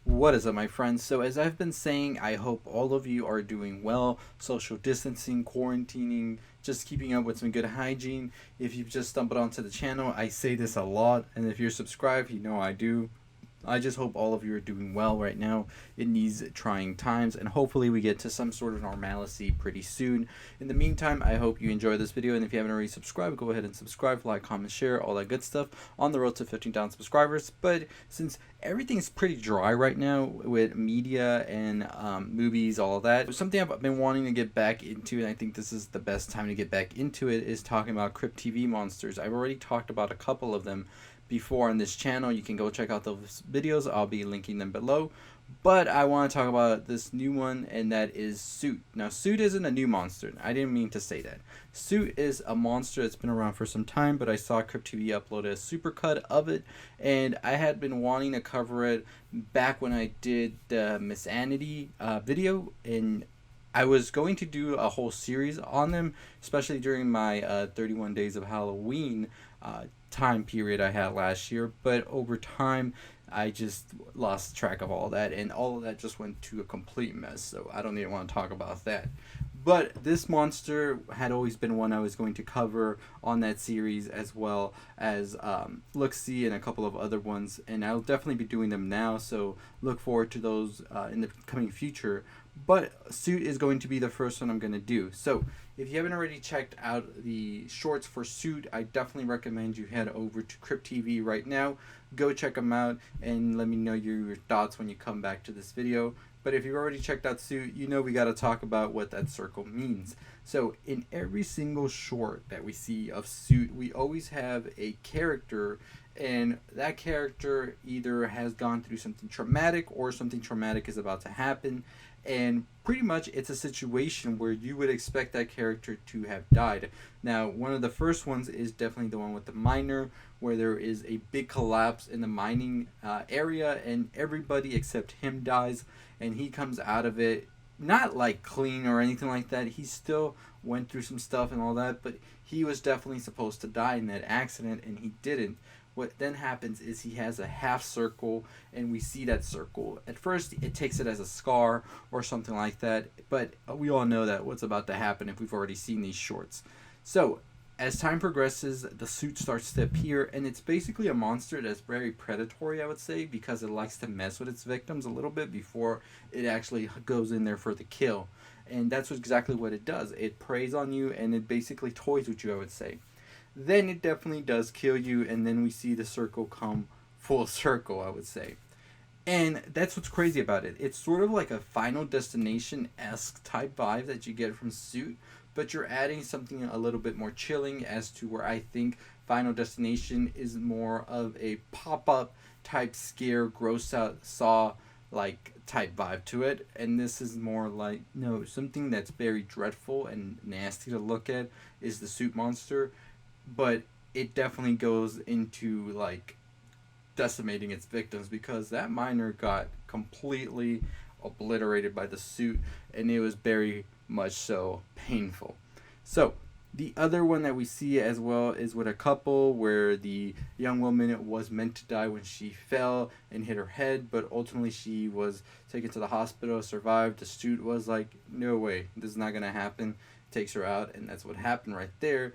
What is up, my friends? So, as I've been saying, I hope all of you are doing well, social distancing, quarantining, just keeping up with some good hygiene. If you've just stumbled onto the channel, I say this a lot, and if you're subscribed, you know I do. I just hope all of you are doing well right now in these trying times, and hopefully we get to some sort of normalcy pretty soon. In the meantime, I hope you enjoy this video, and if you haven't already subscribed, go ahead and subscribe, like, comment, share, all that good stuff on the road to 15,000 subscribers. But since everything's pretty dry right now with media and movies, all of that, something I've been wanting to get back into, and I think this is the best time to get back into it, is talking about Crypt TV monsters. I've already talked about a couple of them before on this channel. You can go check out those videos. I'll be linking them below. But I want to talk about this new one, and that is Soot. Now, Soot isn't a new monster. I didn't mean to say that. Soot is a monster that's been around for some time, but I saw Crypt TV upload a supercut of it, and I had been wanting to cover it back when I did the Missanity video, and I was going to do a whole series on them, especially during my 31 Days of Halloween time period I had last year. But over time, I just lost track of all that, and all of that just went to a complete mess. So I don't even want to talk about that. But this monster had always been one I was going to cover on that series, as well as Look-See and a couple of other ones, and I'll definitely be doing them now, so look forward to those in the coming future. But Soot is going to be the first one I'm going to do. So if you haven't already checked out the shorts for Soot, I definitely recommend you head over to Crypt TV right now. Go check them out and let me know your thoughts when you come back to this video. But if you've already checked out Soot, you know we got to talk about what that circle means. So in every single short that we see of Soot, we always have a character, and that character either has gone through something traumatic or something traumatic is about to happen. And pretty much it's a situation where you would expect that character to have died. Now, one of the first ones is definitely the one with the miner, where there is a big collapse in the mining area, and everybody except him dies, and he comes out of it not like clean or anything like that. He still went through some stuff and all that, but he was definitely supposed to die in that accident, and he didn't. What then happens is he has a half circle, and we see that circle. At first, it takes it as a scar or something like that, but we all know that what's about to happen if we've already seen these shorts. So, as time progresses, the Soot starts to appear, and it's basically a monster that's very predatory, I would say, because it likes to mess with its victims a little bit before it actually goes in there for the kill. And that's exactly what it does. It preys on you, and it basically toys with you, I would say. Then it definitely does kill you, and then we see the circle come full circle, I would say. And that's what's crazy about it. It's sort of like a Final Destination-esque type vibe that you get from Soot, but you're adding something a little bit more chilling, as to where I think Final Destination is more of a pop-up type scare, gross out Saw like type vibe to it, and this is more like, no, something that's very dreadful and nasty to look at is the Soot monster, but it definitely goes into like decimating its victims, because that miner got completely obliterated by the Soot, and it was very much so painful. So the other one that we see as well is with a couple where the young woman was meant to die when she fell and hit her head, but ultimately she was taken to the hospital, survived. The Soot was like, no way, this is not going to happen. Takes her out, and that's what happened right there.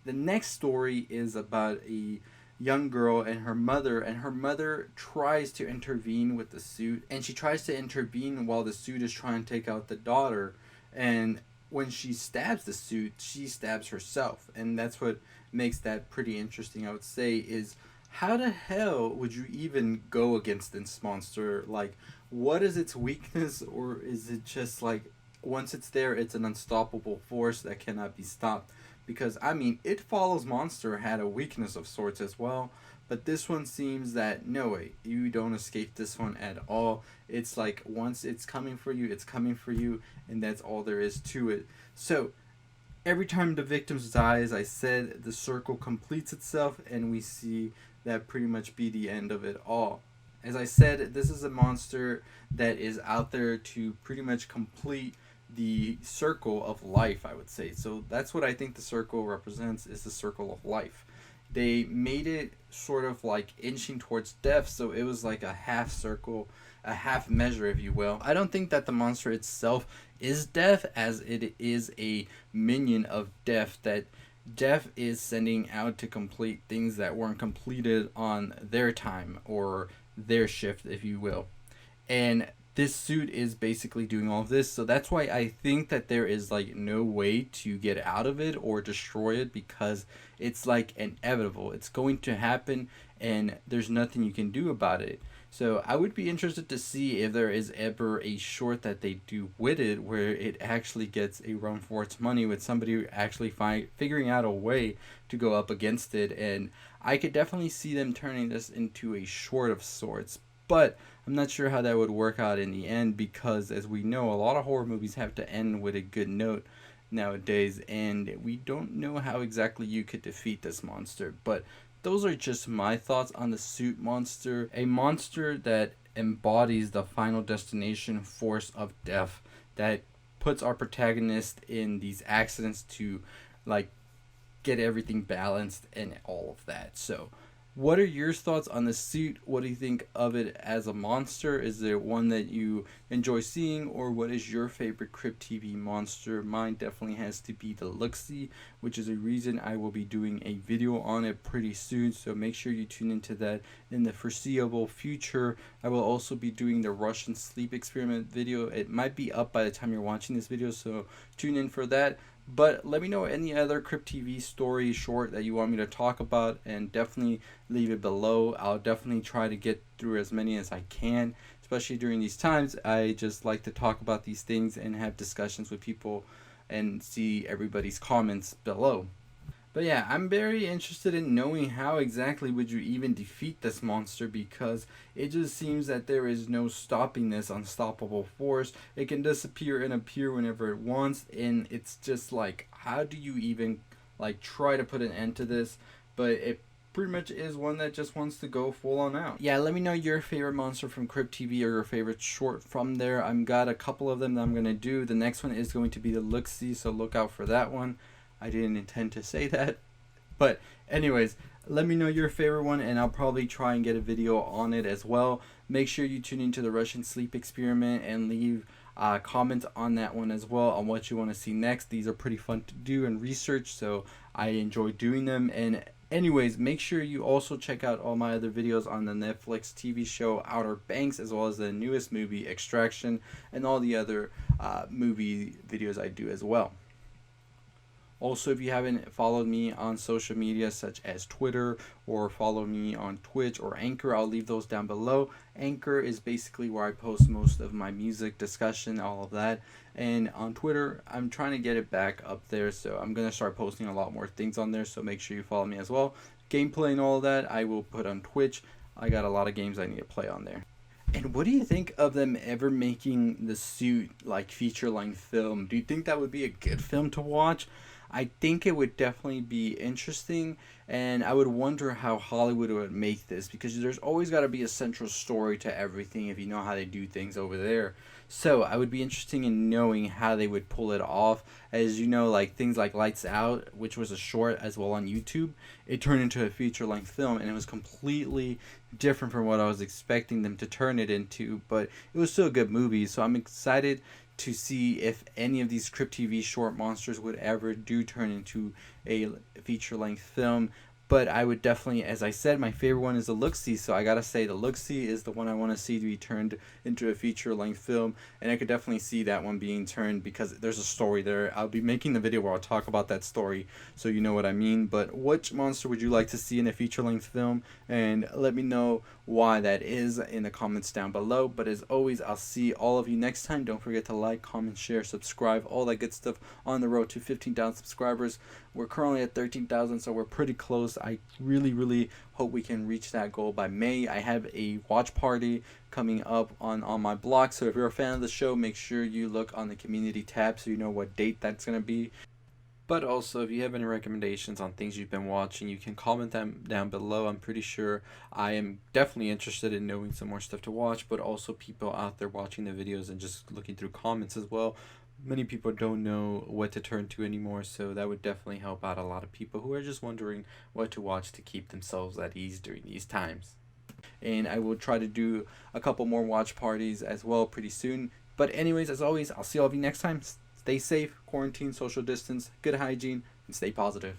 The next story is about a young girl and her mother tries to intervene with the Soot, and she tries to intervene while the Soot is trying to take out the daughter, and when she stabs the Soot, she stabs herself, and that's what makes that pretty interesting, I would say. Is how the hell would you even go against this monster? Like, what is its weakness, or is it just like once it's there, it's an unstoppable force that cannot be stopped? Because, I mean, It Follows Monster had a weakness of sorts as well, but this one seems that, no way, you don't escape this one at all. It's like, once it's coming for you, it's coming for you, and that's all there is to it. So, every time the victims die, as I said, the circle completes itself, and we see that pretty much be the end of it all. As I said, this is a monster that is out there to pretty much complete the circle of life, I would say. So that's what I think the circle represents, is the circle of life. they made it sort of like inching towards death, so it was like a half circle, a half measure, if you will. I don't think that the monster itself is death, as it is a minion of death that death is sending out to complete things that weren't completed on their time or their shift, if you will. And this suit is basically doing all of this, so that's why I think that there is like no way to get out of it or destroy it, because it's like inevitable, it's going to happen, and there's nothing you can do about it. So I would be interested to see if there is ever a short that they do with it where it actually gets a run for its money, with somebody actually figuring out a way to go up against it. And I could definitely see them turning this into a short of sorts, but I'm not sure how that would work out in the end, because as we know, a lot of horror movies have to end with a good note nowadays, and we don't know how exactly you could defeat this monster. But those are just my thoughts on the Suit monster, a monster that embodies the final destination force of death, that puts our protagonist in these accidents to like get everything balanced and all of that. So what are your thoughts on the Suit? What do you think of it as a monster? Is there one that you enjoy seeing, or what is your favorite Crypt TV monster? Mine definitely has to be the Luxie, which is a reason I will be doing a video on it pretty soon, so make sure you tune into that in the foreseeable future. I will also be doing the Russian sleep experiment video. It might be up by the time you're watching this video, so tune in for that. But let me know any other Crypt TV story short that you want me to talk about, and definitely leave it below. I'll definitely try to get through as many as I can, especially during these times. I just like to talk about these things and have discussions with people and see everybody's comments below. But yeah, I'm very interested in knowing how exactly would you even defeat this monster, because it just seems that there is no stopping this unstoppable force. It can disappear and appear whenever it wants, and it's just like, how do you even like try to put an end to this? But it pretty much is one that just wants to go full on out. Yeah, let me know your favorite monster from Crypt TV or your favorite short from there. I've got a couple of them that I'm gonna do. The next one is going to be the Luxie, so look out for that one. I didn't intend to say that. But anyways, let me know your favorite one, and I'll probably try and get a video on it as well. Make sure you tune into the Russian sleep experiment and leave comments on that one as well, on what you want to see next. These are pretty fun to do and research, so I enjoy doing them. And anyways, make sure you also check out all my other videos on the Netflix TV show Outer Banks, as well as the newest movie Extraction, and all the other movie videos I do as well. Also, if you haven't followed me on social media such as Twitter, or follow me on Twitch or Anchor, I'll leave those down below. Anchor is basically where I post most of my music discussion, all of that. And on Twitter, I'm trying to get it back up there, so I'm going to start posting a lot more things on there, so make sure you follow me as well. Gameplay and all of that I will put on Twitch. I got a lot of games I need to play on there. And what do you think of them ever making the Suit like feature-length film? Do you think that would be a good film to watch? I think it would definitely be interesting, and I would wonder how Hollywood would make this, because there's always got to be a central story to everything if you know how they do things over there. So I would be interested in knowing how they would pull it off. As you know, like things like Lights Out, which was a short as well on YouTube, it turned into a feature-length film, and it was completely different from what I was expecting them to turn it into, but it was still a good movie, so I'm excited to see if any of these Crypt TV short monsters would ever do turn into a feature-length film. But I would definitely, as I said, my favorite one is the Luxie, so I gotta say the Luxie is the one I want to see to be turned into a feature-length film, and I could definitely see that one being turned because there's a story there. I'll be making the video where I'll talk about that story, so you know what I mean. But which monster would you like to see in a feature-length film? And let me know why that is in the comments down below. But as always, I'll see all of you next time. Don't forget to like, comment, share, subscribe, all that good stuff on the road to 15,000 subscribers. We're currently at 13,000, so we're pretty close. I really hope we can reach that goal by May. I have a watch party coming up on my blog, so if you're a fan of the show, make sure you look on the community tab so you know what date that's going to be. But also, if you have any recommendations on things you've been watching, you can comment them down below. I'm pretty sure I am definitely interested in knowing some more stuff to watch, but also people out there watching the videos and just looking through comments as well. Many people don't know what to turn to anymore, so that would definitely help out a lot of people who are just wondering what to watch to keep themselves at ease during these times. And I will try to do a couple more watch parties as well pretty soon. But anyways, as always, I'll see all of you next time. Stay safe, quarantine, social distance, good hygiene, and stay positive.